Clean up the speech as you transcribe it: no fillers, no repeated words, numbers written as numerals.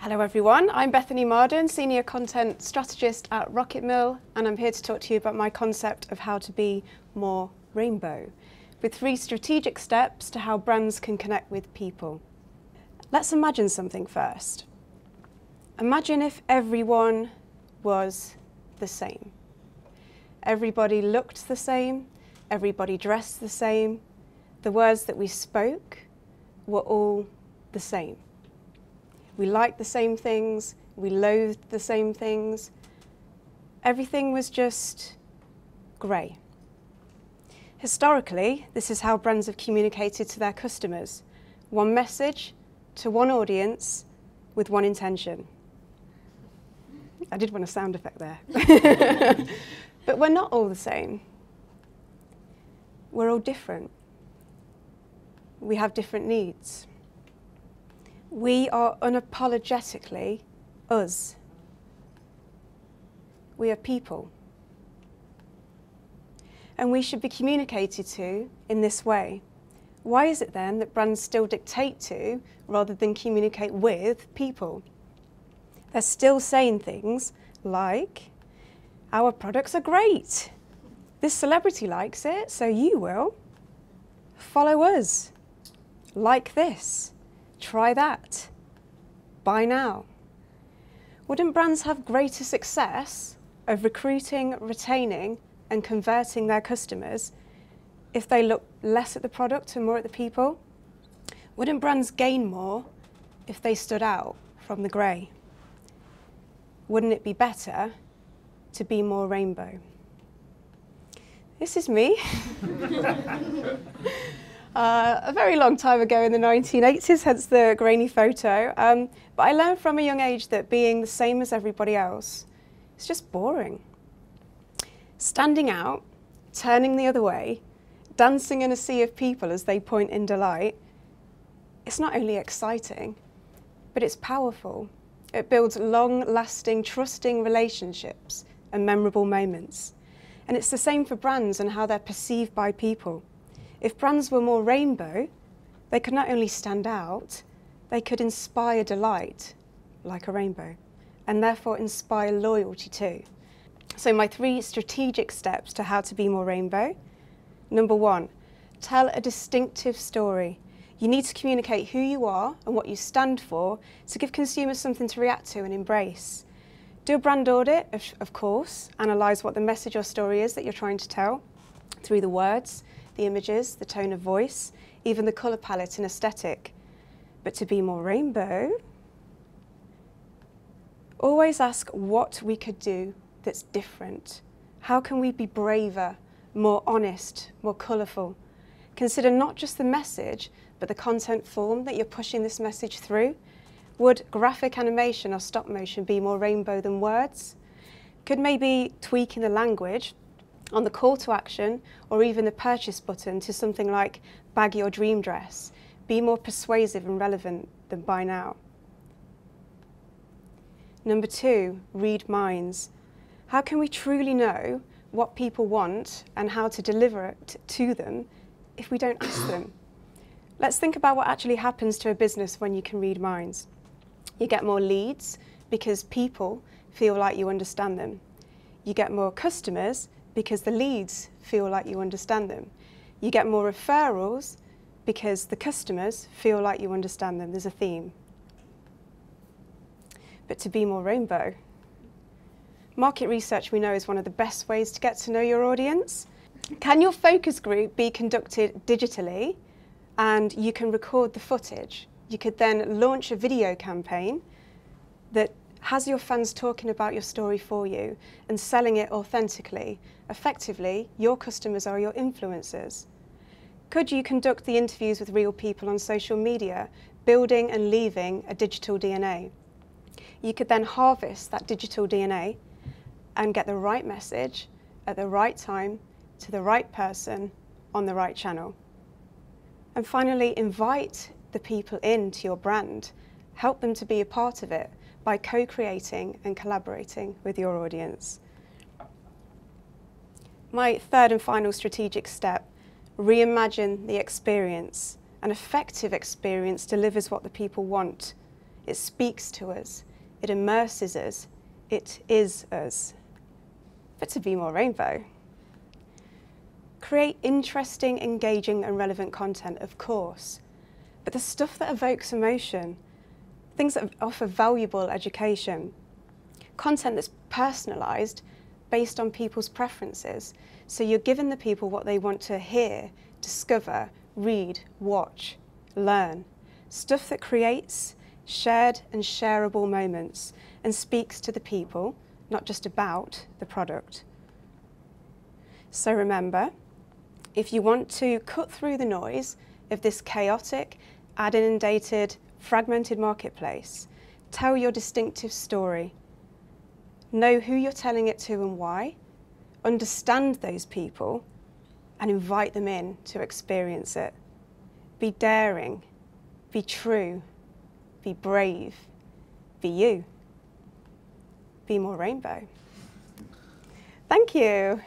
Hello everyone, I'm Bethany Mardon, Senior Content Strategist at RocketMill, and I'm here to talk to you about my concept of how to be more rainbow, with 3 strategic steps to how brands can connect with people. Let's imagine something first. Imagine if everyone was the same. Everybody looked the same, everybody dressed the same, the words that we spoke were all the same. We liked the same things, we loathed the same things. Everything was just grey. Historically, this is how brands have communicated to their customers. One message to one audience with one intention. I did want a sound effect there. But we're not all the same. We're all different. We have different needs. We are unapologetically us. We are people. And we should be communicated to in this way. Why is it then that brands still dictate to rather than communicate with people? They're still saying things like, our products are great. This celebrity likes it, so you will. Follow us. Like this. Try that. Buy now. Wouldn't brands have greater success of recruiting, retaining, and converting their customers if they look less at the product and more at the people? Wouldn't brands gain more if they stood out from the grey? Wouldn't it be better to be more rainbow? This is me. A very long time ago in the 1980s, hence the grainy photo. But I learned from a young age that being the same as everybody else is just boring. Standing out, turning the other way, dancing in a sea of people as they point in delight, it's not only exciting, but it's powerful. It builds long-lasting, trusting relationships and memorable moments. And it's the same for brands and how they're perceived by people. If brands were more rainbow, they could not only stand out, they could inspire delight, like a rainbow, and therefore inspire loyalty too. So my 3 strategic steps to how to be more rainbow. Number 1, tell a distinctive story. You need to communicate who you are and what you stand for to give consumers something to react to and embrace. Do a brand audit, of course, analyse what the message or story is that you're trying to tell through the words, the images, the tone of voice, even the colour palette and aesthetic. But to be more rainbow, always ask what we could do that's different. How can we be braver, more honest, more colourful? Consider not just the message, but the content form that you're pushing this message through. Would graphic animation or stop motion be more rainbow than words? Could maybe tweaking the language on the call to action or even the purchase button to something like bag your dream dress be more persuasive and relevant than buy now? Number 2, read minds. How can we truly know what people want and how to deliver it to them if we don't ask them? Let's think about what actually happens to a business when you can read minds. You get more leads because people feel like you understand them. You get more customers because the leads feel like you understand them. You get more referrals because the customers feel like you understand them. There's a theme. But to be more rainbow, market research we know is one of the best ways to get to know your audience. Can your focus group be conducted digitally and you can record the footage? You could then launch a video campaign that has your fans talking about your story for you and selling it authentically. Effectively, your customers are your influencers. Could you conduct the interviews with real people on social media, building and leaving a digital DNA? You could then harvest that digital DNA and get the right message at the right time to the right person on the right channel. And finally, invite the people into your brand. Help them to be a part of it by co-creating and collaborating with your audience. My 3rd and final strategic step, reimagine the experience. An effective experience delivers what the people want. It speaks to us. It immerses us. It is us. But to be more rainbow. Create interesting, engaging and relevant content, of course. But the stuff that evokes emotion, things that offer valuable education, content that's personalised based on people's preferences. So you're giving the people what they want to hear, discover, read, watch, learn. Stuff that creates shared and shareable moments and speaks to the people, not just about the product. So remember, if you want to cut through the noise of this chaotic, ad-inundated, fragmented marketplace, tell your distinctive story. Know who you're telling it to and why, understand those people, and invite them in to experience it. Be daring, be true, be brave, be you. Be more rainbow. Thank you.